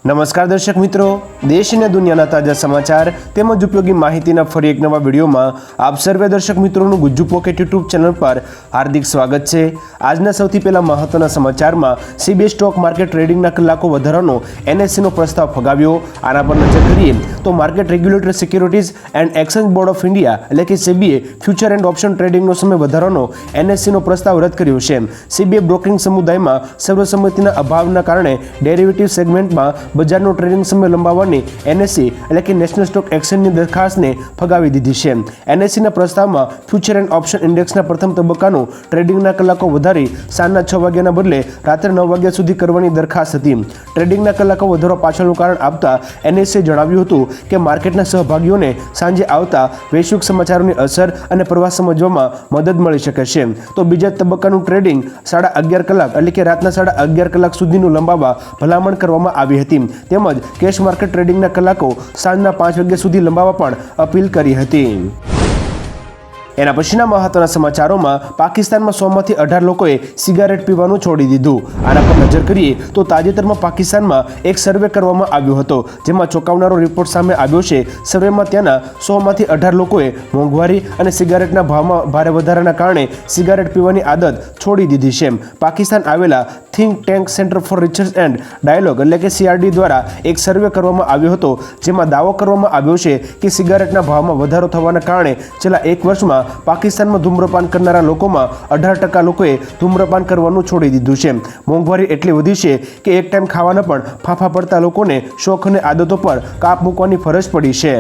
નમસ્કાર દર્શક મિત્રો, દેશ અને દુનિયાના તાજા સમાચાર તેમજ ઉપયોગી માહિતીના ફરી એક નવા વિડીયોમાં આપ સર્વે દર્શક મિત્રોનું ગુજ્જુ પોકેટ યુટ્યુબ ચેનલ પર હાર્દિક સ્વાગત છે। આજના સૌથી પહેલા મહત્વના સમાચારમાં સીબીઆઈ સ્ટોક માર્કેટ ટ્રેડિંગના કલાકો વધારવાનો એનએસસીનો પ્રસ્તાવ ફગાવ્યો। આના પર નજર કરીએ તો market regulatory securities and exchange board of India એટલે કે સેબીએ ફ્યુચર એન્ડ ઓપ્શન ટ્રેડિંગનો સમય વધારવાનો એનએસસીનો પ્રસ્તાવ રદ કર્યો છે। સેબીએ બ્રોકિંગ સમુદાયમાં સર્વસંમતિના અભાવના કારણે ડેરિવેટિવ સેગમેન્ટમાં બજારનો ટ્રેડિંગ સમય લંબાવવાની એનએસસી એટલે કે નેશનલ સ્ટોક એક્સચેન્જની દરખાસ્તને ફગાવી દીધી છે। એનએસસીના પ્રસ્તાવમાં ફ્યુચર એન્ડ ઓપ્શન ઇન્ડેક્સના પ્રથમ તબક્કાનું ટ્રેડિંગના કલાકો વધારી સાંજના 6 વાગ્યાના બદલે રાત્રે 9 વાગ્યા સુધી કરવાની દરખાસ્ત હતી। ટ્રેડિંગના કલાકો વધારવા પાછળનું કારણ આપતા એનએસસીએ જણાવ્યું હતું કે માર્કેટના સહભાગીઓને સાંજે આવતા વૈશ્વિક સમાચારોની અસર અને પ્રવાહ સમજવામાં મદદ મળી શકે છે। તો બીજા તબક્કાનું ટ્રેડિંગ 11:30 કલાક એટલે કે રાતના 11:30 કલાક સુધીનું લંબાવવા ભલામણ કરવામાં આવી હતી। તેમજ કેશ માર્કેટ ટ્રેડિંગના કલાકો સાંજના 5 વાગ્યા સુધી લંબાવવા પણ અપીલ કરી હતી। એના પછીના મહત્વના સમાચારોમાં પાકિસ્તાનમાં 100માંથી 18 લોકોએ સિગારેટ પીવાનું છોડી દીધું। આના પર નજર કરીએ તો તાજેતરમાં પાકિસ્તાનમાં એક સર્વે કરવામાં આવ્યો હતો, જેમાં ચોંકાવનારો રિપોર્ટ સામે આવ્યો છે। સર્વેમાં ત્યાંના 100માંથી 18 લોકોએ મોંઘવારી અને સિગારેટના ભાવમાં ભારે વધારાના કારણે સિગારેટ પીવાની આદત છોડી દીધી છે। પાકિસ્તાન આવેલા think tank centre for research and dialogue એટલે કે CRD દ્વારા એક સર્વે કરવામાં આવ્યો હતો, જેમાં દાવો કરવામાં આવ્યો છે કે સિગારેટના ભાવમાં વધારો થવાના કારણે છેલ્લા 1 વર્ષમાં પાકિસ્તાનમાં ધૂમ્રપાન કરનારા લોકોમાં 18% લોકોએ ધૂમ્રપાન કરવાનું છોડી દીધું છે। મોંઘવારી એટલી વધી છે કે એક ટાઈમ ખાવાના પણ ફાંફા પડતા લોકોને શોખ અને આદતો પર કાપ મૂકવાની ફરજ પડી છે।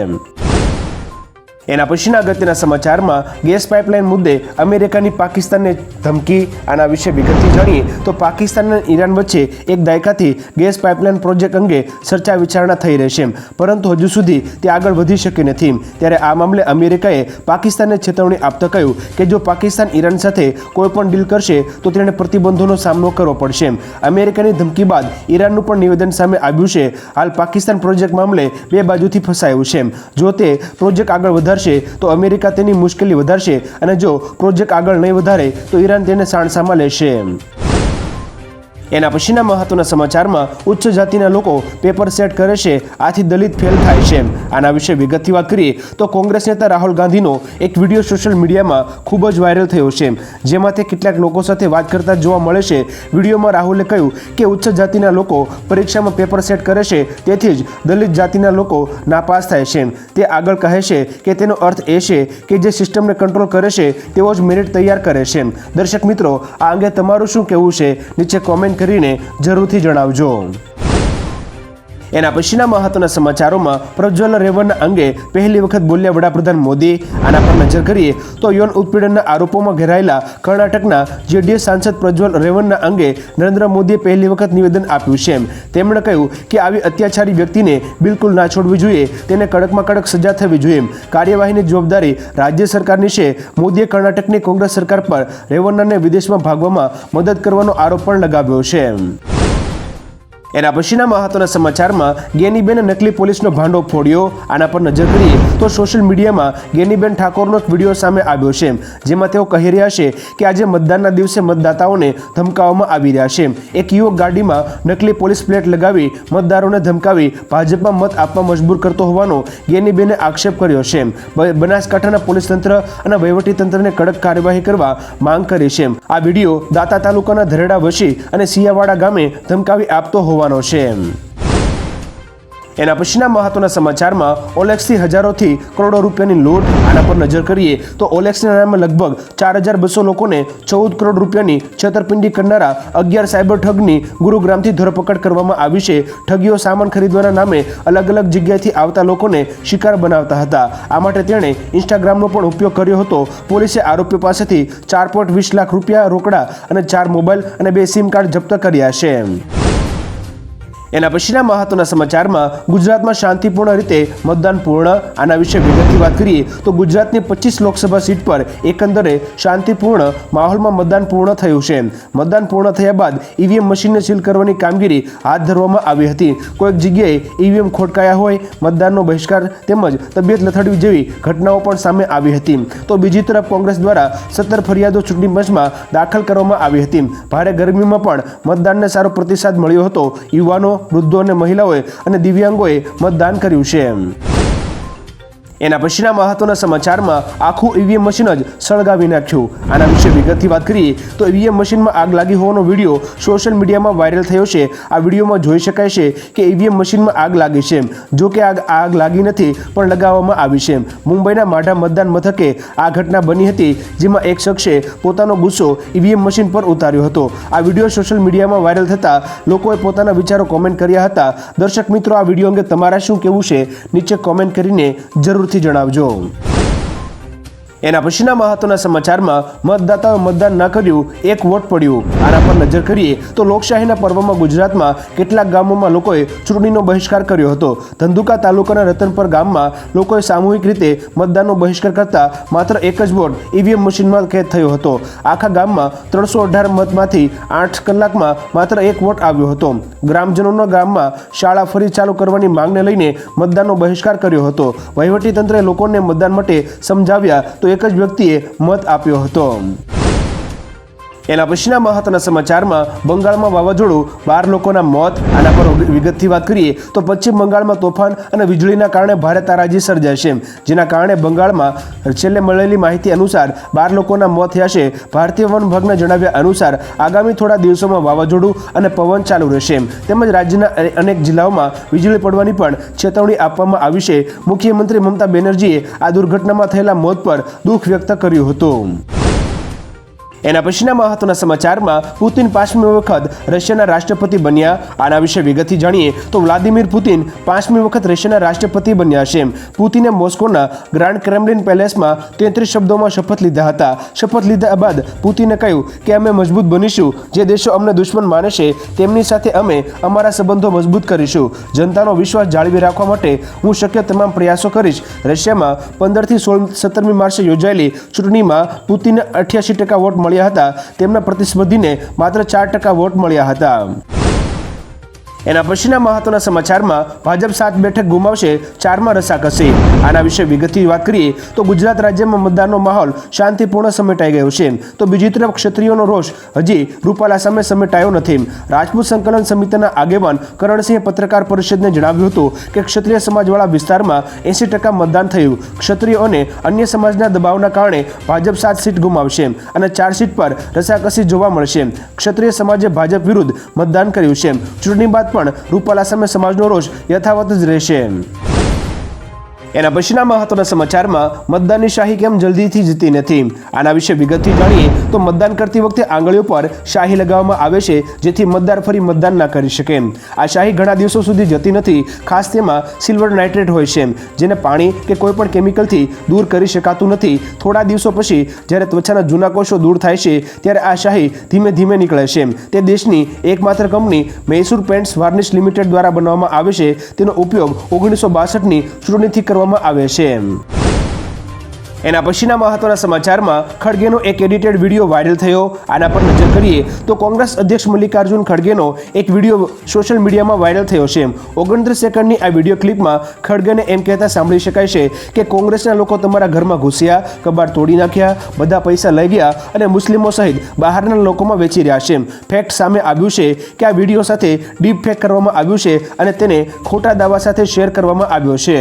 એના પછીના અગત્યના સમાચારમાં ગેસ પાઇપલાઇન મુદ્દે અમેરિકાની પાકિસ્તાનને ધમકી। આના વિશે વિગતથી જાણીએ તો પાકિસ્તાન અને ઈરાન વચ્ચે એક દાયકાથી ગેસ પાઇપલાઇન પ્રોજેક્ટ અંગે ચર્ચા વિચારણા થઈ રહી છે, પરંતુ હજુ સુધી તે આગળ વધી શકી નથી। ત્યારે આ મામલે અમેરિકાએ પાકિસ્તાનને ચેતવણી આપતા કહ્યું કે જો પાકિસ્તાન ઈરાન સાથે કોઈ પણ ડીલ કરશે તો તેણે પ્રતિબંધોનો સામનો કરવો પડશે। અમેરિકાની ધમકી બાદ ઈરાનનું પણ નિવેદન સામે આવ્યું છે। હાલ પાકિસ્તાન પ્રોજેક્ટ મામલે બે બાજુથી ફસાયું છે। જો તે પ્રોજેક્ટ આગળ વધારશે તો અમેરિકા તેની મુશ્કેલી વધારશે અને જો પ્રોજેક્ટ આગળ નહીં વધારે તો ઈરાન તેને સાણસામાં લેશે। એના પછીના મહત્વના સમાચારમાં ઉચ્ચ જાતિના લોકો પેપર સેટ કરે છે, આથી દલિત ફેલ થાય છે। આના વિશે વિગતથી વાત કરીએ તો કોંગ્રેસ નેતા રાહુલ ગાંધીનો એક વિડીયો સોશિયલ મીડિયામાં ખૂબ જ વાયરલ થયો છે, જેમાં તે કેટલાક લોકો સાથે વાત કરતા જોવા મળે છે। વિડીયોમાં રાહુલે કહ્યું કે ઉચ્ચ જાતિના લોકો પરીક્ષામાં પેપર સેટ કરે છે, તેથી જ દલિત જાતિના લોકો નાપાસ થાય છે। તે આગળ કહે છે કે તેનો અર્થ એ છે કે જે સિસ્ટમને કંટ્રોલ કરે છે તેઓ જ મેરિટ તૈયાર કરે છે। દર્શક મિત્રો, આ અંગે તમારું શું કહેવું છે નીચે કોમેન્ટ કરીને જરૂરથી જણાવજો। એના પછીના મહત્વના સમાચારોમાં પ્રજ્વલ રેવન્ના અંગે પહેલી વખત બોલ્યા વડાપ્રધાન મોદી। આના પર નજર કરીએ તો યૌન ઉત્પીડનના આરોપોમાં ઘેરાયેલા કર્ણાટકના જેડીએસ સાંસદ પ્રજ્વલ રેવન્ના અંગે નરેન્દ્ર મોદીએ પહેલી વખત નિવેદન આપ્યું છે। તેમણે કહ્યું કે આવી અત્યાચારી વ્યક્તિને બિલકુલ ના છોડવી જોઈએ, તેને કડકમાં કડક સજા થવી જોઈએ। કાર્યવાહીની જવાબદારી રાજ્ય સરકારની છે। મોદીએ કર્ણાટકની કોંગ્રેસ સરકાર પર રેવન્નાને વિદેશમાં ભાગવામાં મદદ કરવાનો આરોપ પણ લગાવ્યો છે। એના પછીના મહત્વના સમાચારમાં ગેનીબેને નકલી પોલીસનો ભાંડો ફોડ્યો। આના પર નજર કરીએ તો સોશિયલ મીડિયામાં ગેનીબેન ઠાકોરનો એક વિડીયો સામે આવ્યો છે, જેમાં તેઓ કહી રહ્યા છે કે આજે મતદાનના દિવસે મતદાતાઓને ધમકાવવામાં આવી રહ્યા છે। એક યુવક ગાડીમાં નકલી પોલીસ પ્લેટ લગાવી મતદારોને ધમકાવી ભાજપમાં મત આપવા મજબૂર કરતો હોવાનો ગેનીબેને આક્ષેપ કર્યો છે। બનાસકાંઠાના પોલીસ તંત્ર અને વહીવટી તંત્રને કડક કાર્યવાહી કરવા માંગ કરી છે। આ વિડીયો દાતા તાલુકાના ધરેડા વસી અને સિયાવાડા ગામે ધમકાવી આપતો હોવાનો છે। એના પછીના મહત્વના સમાચારમાં ઓલેક્સથી હજારોથી કરોડો રૂપિયાની લૂંટ। આના પર નજર કરીએ તો ઓલેક્સના નામે લગભગ 4200 લોકોને 14 કરોડ રૂપિયાની છેતરપિંડી કરનારા 11 સાયબર ઠગની ગુરુગ્રામથી ધરપકડ કરવામાં આવી છે। ઠગીઓ સામાન ખરીદવાના નામે અલગ અલગ જગ્યાએથી આવતા લોકોને શિકાર બનાવતા હતા। આ માટે તેણે ઇન્સ્ટાગ્રામનો પણ ઉપયોગ કર્યો હતો। પોલીસે આરોપીઓ પાસેથી 4.20 લાખ રૂપિયા રોકડા અને 4 મોબાઈલ અને 2 સિમ કાર્ડ જપ્ત કર્યા છે। એના પછીના મહત્વના સમાચારમાં ગુજરાતમાં શાંતિપૂર્ણ રીતે મતદાન પૂર્ણ। આના વિશે વિગતથી વાત કરીએ તો ગુજરાતની 25 લોકસભા સીટ પર એકંદરે શાંતિપૂર્ણ માહોલમાં મતદાન પૂર્ણ થયું છે। મતદાન પૂર્ણ થયા બાદ ઈવીએમ મશીનને સીલ કરવાની કામગીરી હાથ ધરવામાં આવી હતી। કોઈક જગ્યાએ ઈવીએમ ખોટકાયા હોય, મતદાનનો બહિષ્કાર તેમજ તબિયત લથડવી જેવી ઘટનાઓ પણ સામે આવી હતી। તો બીજી તરફ કોંગ્રેસ દ્વારા 17 ફરિયાદો ચૂંટણી પંચમાં દાખલ કરવામાં આવી હતી। ભારે ગરમીમાં પણ મતદાનને સારો પ્રતિસાદ મળ્યો હતો। યુવાનો વૃદ્ધો અને મહિલાઓએ અને દિવ્યાંગોએ મતદાન કર્યું છે. એના પછીના મહત્વના સમાચારમાં આખું ઈવીએમ મશીન જ સળગાવી નાખ્યું. આના વિશે વિગતથી વાત કરીએ તો ઈવીએમ મશીનમાં આગ લાગી હોવાનો વિડીયો સોશિયલ મીડિયામાં વાયરલ થયો છે. આ વિડીયોમાં જોઈ શકાય છે કે ઈવીએમ મશીનમાં આગ લાગી છે. જો કે આગ લાગી નથી પણ લગાવવામાં આવી છે. મુંબઈના માઢા મતદાન મથકે આ ઘટના બની હતી, જેમાં એક શખ્સે પોતાનો ગુસ્સો ઈવીએમ મશીન પર ઉતાર્યો હતો. આ વિડીયો સોશિયલ મીડિયામાં વાયરલ થતાં લોકોએ પોતાના વિચારો કોમેન્ટ કર્યા હતા. દર્શક મિત્રો, આ વિડીયો અંગે તમારા શું કહેવું છે નીચે કોમેન્ટ કરીને જરૂર જણાવજો. એના પછીના મહત્વના સમાચારમાં મતદાતાઓ મતદાન ન કર્યું, એક વોટ પડ્યું. આના પર નજર કરીએ તો લોકશાહીના પર્વમાં ગુજરાતમાં કેટલાક ગામોમાં લોકોએ ચૂંટણીનો બહિષ્કાર કર્યો હતો. ધંધુકા તાલુકાના રતનપર ગામમાં લોકોએ સામૂહિક રીતે મતદાનનો બહિષ્કાર કરતા માત્ર એક જ વોટ ઈવીએમ મશીનમાં કેદ થયો હતો. આખા ગામમાં 318 મતમાંથી 8 કલાકમાં માત્ર એક વોટ આવ્યો હતો. ગ્રામજનોના ગામમાં શાળા ફરી ચાલુ કરવાની માંગને લઈને મતદાનનો બહિષ્કાર કર્યો હતો. વહીવટીતંત્રે લોકોને મતદાન માટે સમજાવ્યા તો એક જ વ્યક્તિએ મત આપ્યો હતો. એના પછીના મહત્વના સમાચારમાં બંગાળમાં વાવાઝોડું, 12 લોકોના મોત. આના પર વિગતથી વાત કરીએ તો પશ્ચિમ બંગાળમાં તોફાન અને વીજળીના કારણે ભારે તારાજી સર્જાય છે, જેના કારણે બંગાળમાં છેલ્લે મળેલી માહિતી અનુસાર 12 લોકોના મોત થયા છે. ભારતીય વન વિભાગના જણાવ્યા અનુસાર આગામી થોડા દિવસોમાં વાવાઝોડું અને પવન ચાલુ રહેશે, તેમજ રાજ્યના અનેક જિલ્લાઓમાં વીજળી પડવાની પણ ચેતવણી આપવામાં આવી છે. મુખ્યમંત્રી મમતા બેનર્જીએ આ દુર્ઘટનામાં થયેલા મોત પર દુઃખ વ્યક્ત કર્યું હતું. એના પછીના મહત્વના સમાચારમાં પુતિન 5મી વખત રશિયાના રાષ્ટ્રપતિ બન્યા. આના વિશે વિગતથી જાણીએ તો વ્લાદિમીર પુતિન 5મી વખત રશિયાના રાષ્ટ્રપતિ બન્યા છે. પુતિને મોસ્કોના ગ્રાન્ડ ક્રેમલિન પેલેસમાં 33 શબ્દોમાં શપથ લીધા હતા. શપથ લીધા બાદ પુતિને કહ્યું કે અમે મજબૂત બનીશું. જે દેશો અમને દુશ્મન માને છે તેમની સાથે અમે અમારા સંબંધો મજબૂત કરીશું. જનતાનો વિશ્વાસ જાળવી રાખવા માટે હું શક્ય તમામ પ્રયાસો કરીશ. રશિયામાં 15 થી 17મી માર્ચે યોજાયેલી ચૂંટણીમાં પુતિને 88% વોટ મળ્યા હતા. તેમના પ્રતિસ્પર્ધીને માત્ર 4% વોટ મળ્યા હતા. એના પછીના મહત્વના સમાચારમાં ભાજપ 7 બેઠક ગુમાવશે, 4માં રસાકસી. આના વિશે વિગતથી વાત કરીએ તો ગુજરાત રાજ્યમાં મતદાનનો માહોલ શાંતિપૂર્ણ સમેટાઈ ગયો છે, તો બીજી તરફ ક્ષત્રિયોનો રોષ હજી રૂપાલા સામે સમેટાયો નથી. રાજપૂત સંકલન સમિતિના આગેવાન કરણસિંહે પત્રકાર પરિષદને જણાવ્યું હતું કે ક્ષત્રિય સમાજવાળા વિસ્તારમાં 80% મતદાન થયું. ક્ષત્રિયો અને અન્ય સમાજના દબાવના કારણે ભાજપ 7 સીટ ગુમાવશે અને 4 સીટ પર રસાકસી જોવા મળશે. ક્ષત્રિય સમાજે ભાજપ વિરુદ્ધ મતદાન કર્યું છે. ચૂંટણી બાદ પણ રૂપાલા સામે સમાજનો રોષ યથાવત જ રહેશે. એના પછીના મહત્વના સમાચારમાં મતદાનની શાહી કેમ જલ્દીથી જતી નથી. આના વિશે વિગતથી જાણીએ તો મતદાન કરતી વખતે આંગળીઓ પર શાહી લગાવવામાં આવે છે, જેથી મતદાર ફરી મતદાન ના કરી શકે. આ શાહી ઘણા દિવસો સુધી જતી નથી. ખાસ તેમાં સિલ્વર નાઇટ્રેટ હોય છે, જેને પાણી કે કોઈ પણ કેમિકલથી દૂર કરી શકાતું નથી. થોડા દિવસો પછી જ્યારે ત્વચાના જૂના કોષો દૂર થાય છે ત્યારે આ શાહી ધીમે ધીમે નીકળે છે. તે દેશની એકમાત્ર company Mysore pants varnish limited દ્વારા બનાવવામાં આવે છે. તેનો ઉપયોગ 1962ની ચૂંટણીથી કરવામાં આવે છે. એના પછીના મહત્વના સમાચારમાં ખડગેનો એક એડિટેડ વિડીયો વાયરલ થયો. આના પર નજર કરીએ તો કોંગ્રેસ અધ્યક્ષ મલ્લિકાર્જુન ખડગેનો એક વિડીયો સોશિયલ મીડિયામાં વાયરલ થયો છે. 29 સેકન્ડની આ વિડીયો ક્લિપમાં ખડગેને એમ કહેતા સાંભળી શકાય છે કે કોંગ્રેસના લોકો તમારા ઘરમાં ઘૂસ્યા, કબાટ તોડી નાખ્યા, બધા પૈસા લઈ ગયા અને મુસ્લિમો સહિત બહારના લોકોમાં વેચી રહ્યા છે. ફેક્ટ સામે આવ્યું છે કે આ વિડીયો સાથે ડીપ ફેક કરવામાં આવ્યું છે અને તેને ખોટા દાવા સાથે શેર કરવામાં આવ્યો છે.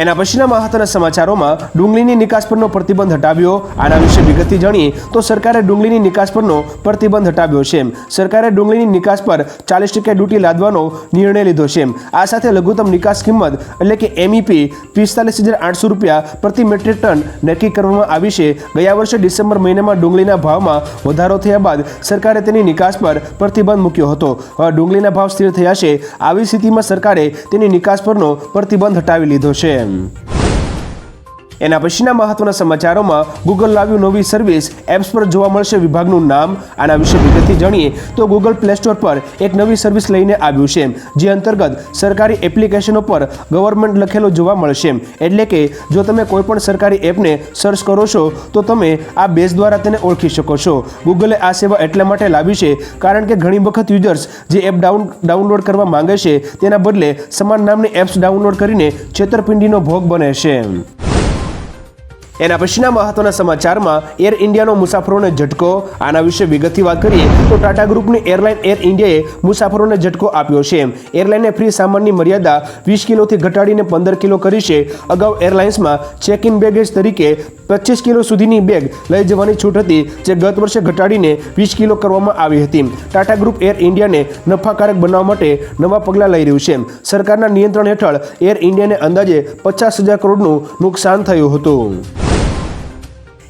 એના પછીના મહત્વના સમાચારોમાં ડુંગળીની નિકાસ પરનો પ્રતિબંધ હટાવ્યો. આના વિશે વિગતથી જાણીએ તો સરકારે ડુંગળીની નિકાસ પરનો પ્રતિબંધ હટાવ્યો છે. સરકારે ડુંગળીની નિકાસ પર 40% ડ્યુટી લાદવાનો નિર્ણય લીધો છે. આ સાથે લઘુત્તમ નિકાસ કિંમત એટલે કે MEP 45,800 રૂપિયા પ્રતિ મેટ્રિક ટન નક્કી કરવામાં આવી છે. ગયા વર્ષે ડિસેમ્બર મહિનામાં ડુંગળીના ભાવમાં વધારો થયા બાદ સરકારે તેની નિકાસ પર પ્રતિબંધ મૂક્યો હતો. હવે ડુંગળીના ભાવ સ્થિર થયા છે. આવી સ્થિતિમાં સરકારે તેની નિકાસ પરનો પ્રતિબંધ હટાવી લીધો છે. એના પછીના મહત્વના સમાચારોમાં ગૂગલ લાવ્યું નવી સર્વિસ, એપ્સ પર જોવા મળશે વિભાગનું નામ. આના વિશે વિગતથી જાણીએ તો ગૂગલ પ્લે સ્ટોર પર એક નવી સર્વિસ લઈને આવ્યું છે, જે અંતર્ગત સરકારી એપ્લિકેશનો પર ગવર્મેન્ટ લખેલો જોવા મળશે. એટલે કે જો તમે કોઈ પણ સરકારી એપને સર્ચ કરો છો તો તમે આ બેઝ દ્વારા તેને ઓળખી શકો છો. ગૂગલે આ સેવા એટલા માટે લાવી છે કારણ કે ઘણી વખત યુઝર્સ જે એપ ડાઉનલોડ કરવા માંગે છે તેના બદલે સમાન નામની એપ્સ ડાઉનલોડ કરીને છેતરપિંડીનો ભોગ બને છે. એના પછીના મહત્વના સમાચારમાં એર ઇન્ડિયાનો મુસાફરોને ઝટકો. આના વિશે વિગતથી વાત કરીએ તો ટાટા ગ્રુપની એરલાઇન એર ઇન્ડિયાએ મુસાફરોને ઝટકો આપ્યો છે. એરલાઇને ફ્રી સામાનની મર્યાદા 20 કિલોથી ઘટાડીને 15 કિલો કરી છે. અગાઉ એરલાઇન્સમાં ચેક ઇન બેગેજ તરીકે 25 કિલો સુધીની બેગ લઈ જવાની છૂટ હતી, જે ગત વર્ષે ઘટાડીને 20 કિલો કરવામાં આવી હતી. ટાટા ગ્રુપ એર ઇન્ડિયાને નફાકારક બનાવવા માટે નવા પગલાં લઈ રહ્યું છે. સરકારના નિયંત્રણ હેઠળ એર ઇન્ડિયાને અંદાજે 50,000 કરોડનું નુકસાન થયું હતું.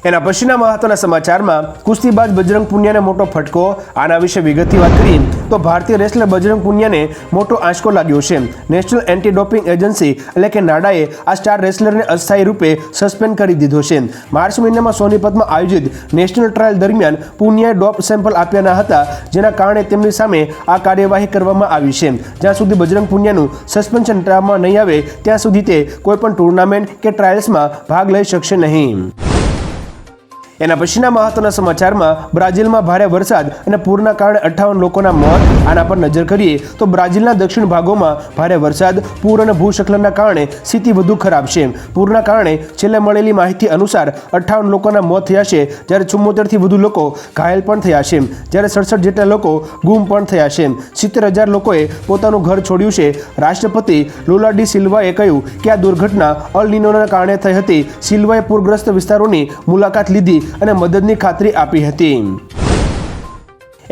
એના પછીના મહત્વના સમાચારમાં કુસ્તીબાજ બજરંગ પુનિયાને મોટો ફટકો. આના વિશે વિગતથી વાત કરીએ તો ભારતીય રેસલર બજરંગ પુનિયાને મોટો આંચકો લાગ્યો છે. નેશનલ એન્ટી ડોપિંગ એજન્સી એટલે કે નાડાએ આ સ્ટાર રેસલરને અસ્થાયી રૂપે સસ્પેન્ડ કરી દીધો છે. માર્ચ મહિનામાં સોનીપતમાં આયોજિત નેશનલ ટ્રાયલ દરમિયાન પુનિયાએ ડોપ સેમ્પલ આપ્યાના હતા, જેના કારણે તેમની સામે આ કાર્યવાહી કરવામાં આવી છે. જ્યાં સુધી બજરંગ પુનિયાનું સસ્પેન્શન ટાળવામાં નહીં આવે ત્યાં સુધી તે કોઈપણ ટુર્નામેન્ટ કે ટ્રાયલ્સમાં ભાગ લઈ શકશે નહીં. એના પછીના મહત્વના સમાચારમાં બ્રાઝિલમાં ભારે વરસાદ અને પૂરના કારણે 58 લોકોના મોત. આના પર નજર કરીએ તો બ્રાઝિલના દક્ષિણ ભાગોમાં ભારે વરસાદ, પૂર અને ભૂસ્ખલનના કારણે સ્થિતિ વધુ ખરાબ છે. પૂરના કારણે છેલ્લે મળેલી માહિતી અનુસાર 58 લોકોના મોત થયા છે, જ્યારે 74થી વધુ લોકો ઘાયલ પણ થયા છે, જ્યારે 67 જેટલા લોકો ગુમ પણ થયા છે. 70,000 લોકોએ પોતાનું ઘર છોડ્યું છે. રાષ્ટ્રપતિ લુલા ડી સિલ્વાએ કહ્યું કે આ દુર્ઘટના અલ નીનોના કારણે થઈ હતી. સિલ્વાએ પૂરગ્રસ્ત વિસ્તારોની મુલાકાત લીધી અને મદદની ખાતરી આપી હતી.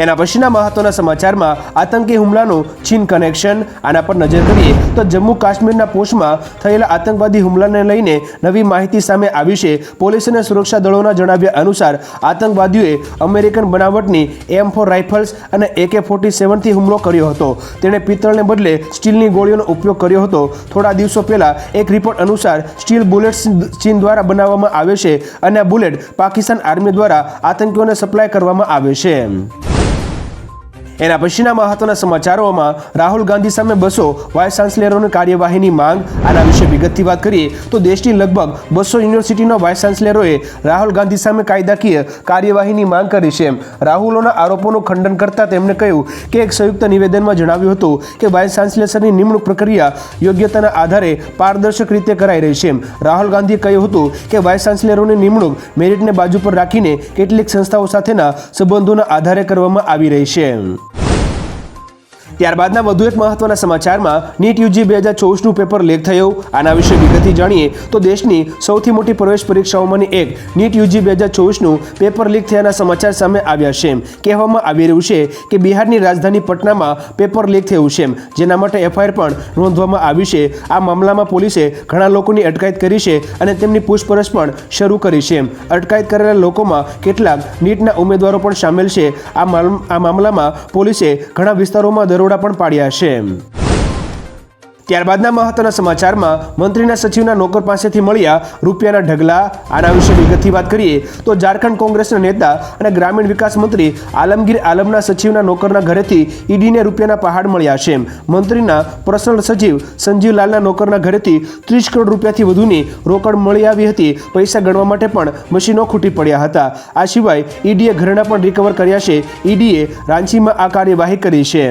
એના પછીના મહત્વના સમાચારમાં આતંકી હુમલાનું ચીન કનેક્શન. આના પર નજર કરીએ તો જમ્મુ કાશ્મીરના પોશમાં થયેલા આતંકવાદી હુમલાને લઈને નવી માહિતી સામે આવી છે. પોલીસ અને સુરક્ષા દળોના જણાવ્યા અનુસાર આતંકવાદીઓએ અમેરિકન બનાવટની M4 રાઇફલ્સ અને AK-47થી હુમલો કર્યો હતો. તેણે પિત્તળને બદલે સ્ટીલની ગોળીઓનો ઉપયોગ કર્યો હતો. થોડા દિવસો પહેલા એક રિપોર્ટ અનુસાર સ્ટીલ બુલેટ્સ ચીન દ્વારા બનાવવામાં આવે છે અને આ બુલેટ પાકિસ્તાન આર્મી દ્વારા આતંકીઓને સપ્લાય કરવામાં આવે છે. એના પછીના મહત્વના સમાચારોમાં રાહુલ ગાંધી સામે 200 વાઇસ ચાન્સેલરોની કાર્યવાહીની માંગ. આના વિશે વિગતથી વાત કરીએ તો દેશની લગભગ 200 યુનિવર્સિટીના વાઇસ ચાન્સેલરોએ રાહુલ ગાંધી સામે કાયદાકીય કાર્યવાહીની માંગ કરી છે. રાહુલોના આરોપોનું ખંડન કરતા તેમણે કહ્યું કે એક સંયુક્ત નિવેદનમાં જણાવ્યું હતું કે વાઇસ ચાન્સેલરની નિમણૂક પ્રક્રિયા યોગ્યતાના આધારે પારદર્શક રીતે કરાઈ રહી છે. રાહુલ ગાંધીએ કહ્યું હતું કે વાઇસ ચાન્સેલરોની નિમણૂક મેરિટને બાજુ પર રાખીને કેટલીક સંસ્થાઓ સાથેના સંબંધોના આધારે કરવામાં આવી રહી છે. ત્યારબાદના વધુ એક મહત્વના સમાચારમાં નીટ યુજી 2024નું પેપર લીક થયું. આના વિશે વિગતથી જાણીએ તો દેશની સૌથી મોટી પ્રવેશ પરીક્ષાઓમાંની એક નીટ યુજી 2024નું પેપર લીક થયાના સમાચાર સામે આવ્યા છે. કહેવામાં આવી રહ્યું છે કે બિહારની રાજધાની પટનામાં પેપર લીક થયું છે, જેના માટે FIR પણ નોંધવામાં આવી છે. આ મામલામાં પોલીસે ઘણા લોકોની અટકાયત કરી છે અને તેમની પૂછપરછ પણ શરૂ કરી છે. અટકાયત કરેલા લોકોમાં કેટલાક નીટના ઉમેદવારો પણ સામેલ છે. આ મામલામાં પોલીસે ઘણા વિસ્તારોમાં દરોડા પણ પાડ્યા છે. ત્યારબાદના મહત્વના સમાચારમાં મંત્રીના સચિવના નોકર પાસેથી મળ્યા રૂપિયાના ઢગલા. આના વિશે વિગતથી વાત કરીએ તો ઝારખંડ કોંગ્રેસના નેતા અને ગ્રામીણ વિકાસ મંત્રી આલમગીર આલમના સચિવના નોકરના ઘરેથી ઈડીને રૂપિયાના પહાડ મળ્યા છે. મંત્રીના પર્સનલ સચિવ સંજીવ લાલના નોકરના ઘરેથી 30 કરોડ રૂપિયાથી વધુની રોકડ મળી આવી હતી. પૈસા ગણવા માટે પણ મશીનો ખૂટી પડ્યા હતા. આ સિવાય ઈડીએ ઘરેણાં પણ રિકવર કર્યા છે. ઈડીએ રાંચીમાં આ કાર્યવાહી કરી છે.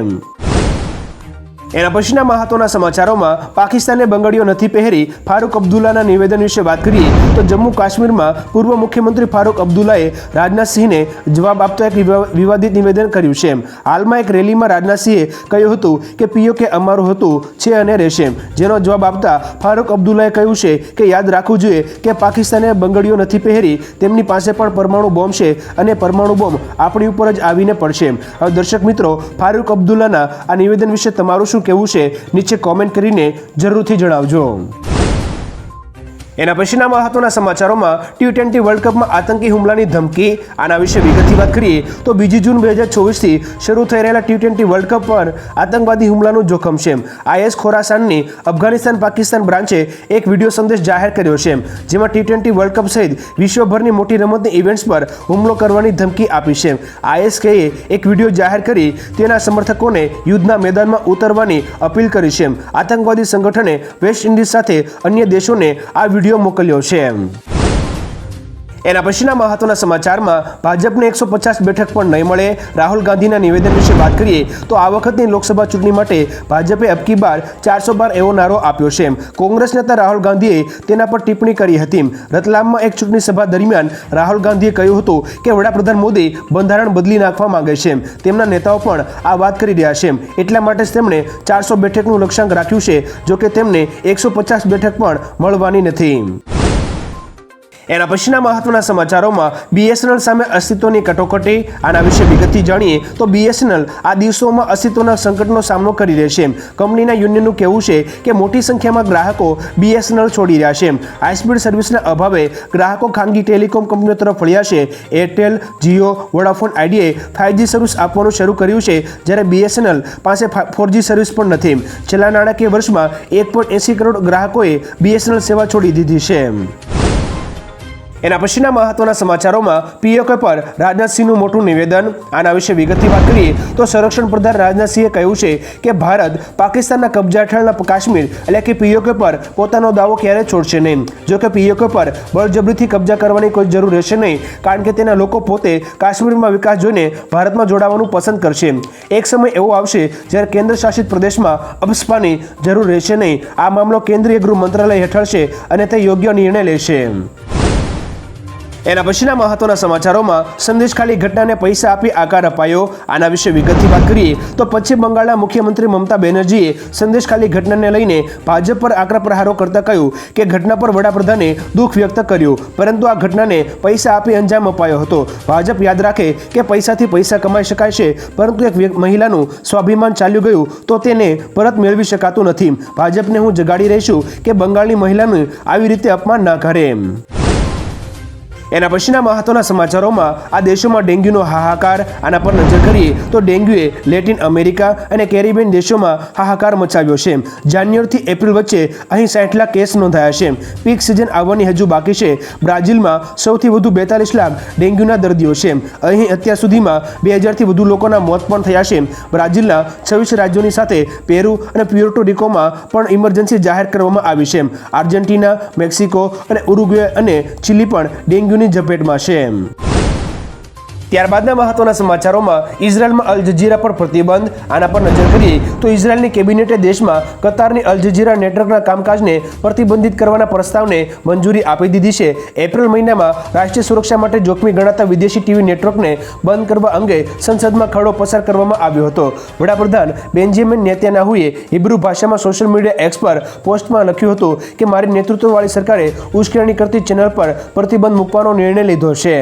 એના પછીના મહત્વના સમાચારોમાં પાકિસ્તાને બંગડીઓ નથી પહેરી. ફારૂક અબ્દુલ્લાના નિવેદન વિશે વાત કરીએ તો જમ્મુ કાશ્મીરમાં પૂર્વ મુખ્યમંત્રી ફારૂક અબ્દુલ્લાએ રાજનાથસિંહને જવાબ આપતા એક વિવાદિત નિવેદન કર્યું છે. હાલમાં એક રેલીમાં રાજનાથસિંહે કહ્યું હતું કે POK અમારું હતું, છે અને રહેશે. જેનો જવાબ આપતા ફારૂક અબ્દુલ્લાએ કહ્યું છે કે યાદ રાખવું જોઈએ કે પાકિસ્તાને બંગડીઓ નથી પહેરી. તેમની પાસે પણ પરમાણુ બોમ્બ છે અને પરમાણુ બોમ્બ આપણી ઉપર જ આવીને પડશે. હવે દર્શક મિત્રો, ફારૂક અબ્દુલ્લાના આ નિવેદન વિશે તમારું શું કેવું છે નીચે કોમેન્ટ કરીને જરૂરથી જણાવજો. એના પછીના મહત્વના સમાચારોમાં T20 વર્લ્ડ કપમાં આતંકી હુમલાની ધમકી. આના વિશે વિગતથી વાત કરીએ તો 2 જૂન 2024થી શરૂ થઈ રહેલા T20 વર્લ્ડ કપ પર આતંકવાદી હુમલાનું જોખમ છે. IS ખોરાસાનની અફઘાનિસ્તાન પાકિસ્તાન બ્રાન્ચે એક વિડીયો સંદેશ જાહેર કર્યો છે, જેમાં T20 વર્લ્ડ કપ સહિત વિશ્વભરની મોટી રમતની ઇવેન્ટ્સ પર હુમલો કરવાની ધમકી આપી છે. ISKએ એક વિડીયો જાહેર કરી તેના સમર્થકોને યુદ્ધના મેદાનમાં ઉતરવાની અપીલ કરી છે. આતંકવાદી સંગઠને વેસ્ટ ઇન્ડિઝ સાથે અન્ય દેશોને આ વિડીયો મોકલ્યો છે. એના પછીના મહત્વના સમાચારમાં ભાજપને 150 બેઠક પણ નહીં મળે, રાહુલ ગાંધીના નિવેદન વિશે વાત કરીએ તો આ વખતની લોકસભા ચૂંટણી માટે ભાજપે અબકી બાર 412 એવો નારો આપ્યો છે. કોંગ્રેસ નેતા રાહુલ ગાંધીએ તેના પર ટિપ્પણી કરી હતી. રતલામમાં એક ચૂંટણી સભા દરમિયાન રાહુલ ગાંધીએ કહ્યું હતું કે વડાપ્રધાન મોદી બંધારણ બદલી નાખવા માંગે છે. તેમના નેતાઓ પણ આ વાત કરી રહ્યા છે. એટલા માટે જ તેમણે 400 બેઠકનું લક્ષ્યાંક રાખ્યું છે. જોકે તેમને 150 બેઠક પણ મળવાની નથી. એના પછીના મહત્વના સમાચારોમાં BSNL સામે અસ્તિત્વની કટોકટી. આના વિશે વિગતથી જાણીએ તો BSNL આ દિવસોમાં અસ્તિત્વના સંકટનો સામનો કરી રહી છે. કંપનીના યુનિયનનું કહેવું છે કે મોટી સંખ્યામાં ગ્રાહકો BSNL છોડી રહ્યા છે. હાઈસ્પીડ સર્વિસના અભાવે ગ્રાહકો ખાનગી ટેલિકોમ કંપનીઓ તરફ વળ્યા છે. એરટેલ, જીઓ, વોડાફોન આઈડિયાએ 5G સર્વિસ આપવાનું શરૂ કર્યું છે, જ્યારે BSNL પાસે 4G સર્વિસ પણ નથી. છેલ્લા નાણાકીય વર્ષમાં 1.80 કરોડ ગ્રાહકોએ BSNL સેવા છોડી દીધી છે. એના પછીના મહત્વના સમાચારોમાં POK પર રાજનાથસિંહનું મોટું નિવેદન. આના વિશે વિગતથી વાત કરીએ તો સંરક્ષણ પ્રધાન રાજનાથસિંહે કહ્યું છે કે ભારત પાકિસ્તાનના કબજા હેઠળના કાશ્મીર એટલે કે POK પર પોતાનો દાવો ક્યારેય છોડશે નહીં. જોકે POK પર બળજબરીથી કબજા કરવાની કોઈ જરૂર રહેશે નહીં, કારણ કે તેના લોકો પોતે કાશ્મીરમાં વિકાસ જોઈને ભારતમાં જોડાવાનું પસંદ કરશે. એક સમય એવો આવશે જ્યારે કેન્દ્ર શાસિત પ્રદેશમાં અબસ્પાની જરૂર રહેશે નહીં. આ મામલો કેન્દ્રીય ગૃહ મંત્રાલય હેઠળ છે અને તે યોગ્ય નિર્ણય લેશે. એના પછીના મહત્વના સમાચારોમાં સંદેશખાલી ઘટનાને પૈસા આપી આકાર અપાયો. આના વિશે વિગતથી વાત કરીએ તો પશ્ચિમ બંગાળના મુખ્યમંત્રી મમતા બેનર્જીએ સંદેશખાલી ઘટનાને લઈને ભાજપ પર આકરા પ્રહારો કરતા કહ્યું કે ઘટના પર વડાપ્રધાને દુઃખ વ્યક્ત કર્યું, પરંતુ આ ઘટનાને પૈસા આપી અંજામ અપાયો હતો. ભાજપ યાદ રાખે કે પૈસાથી પૈસા કમાઈ શકાય છે, પરંતુ એક મહિલાનું સ્વાભિમાન ચાલ્યું ગયું તો તેને પરત મેળવી શકાતું નથી. ભાજપને હું જગાડી રહીશું કે બંગાળની મહિલાનું આવી રીતે અપમાન ના કરે. એના પછીના મહત્વના સમાચારોમાં આ દેશોમાં ડેન્ગ્યુનો હાહાકાર. આના પર નજર કરીએ તો ડેન્ગ્યુએ લેટિન અમેરિકા અને કેરેબિયન દેશોમાં હાહાકાર મચાવ્યો છે. જાન્યુઆરીથી એપ્રિલ વચ્ચે અહીં 60 લાખ કેસ નોંધાયા છે. પીક સિઝન આવવાની હજુ બાકી છે. બ્રાઝિલમાં સૌથી વધુ 42 લાખ ડેન્ગ્યુના દર્દીઓ છે. અહીં અત્યાર સુધીમાં 2000થી વધુ લોકોના મોત પણ થયા છે. બ્રાઝિલના 26 રાજ્યોની સાથે પેરુ અને પ્યુર્ટો રિકોમાં પણ ઇમરજન્સી જાહેર કરવામાં આવી છે. આર્જેન્ટિના, મેક્સિકો અને ઉરુગ્વે અને ચીલી પણ ડેન્ગ્યુની ઝપેટમાં છે. ત્યારબાદના મહત્વના સમાચારોમાં ઇઝરાયલમાં અલ જઝીરા પર પ્રતિબંધ. આના પર નજર કરીએ તો ઇઝરાયલની કેબિનેટે દેશમાં કતારની અલ જઝીરા નેટવર્કના કામકાજને પ્રતિબંધિત કરવાના પ્રસ્તાવને મંજૂરી આપી દીધી છે. એપ્રિલ મહિનામાં રાષ્ટ્રીય સુરક્ષા માટે જોખમી ગણાતા વિદેશી ટીવી નેટવર્કને બંધ કરવા અંગે સંસદમાં ખરડો પસાર કરવામાં આવ્યો હતો. વડાપ્રધાન બેન્જામિન નેતન્યાહુએ હિબ્રુ ભાષામાં સોશિયલ મીડિયા એક્સ પર પોસ્ટમાં લખ્યું હતું કે મારી નેતૃત્વવાળી સરકારે ઉશ્કેરણી કરતી ચેનલ પર પ્રતિબંધ મૂકવાનો નિર્ણય લીધો છે.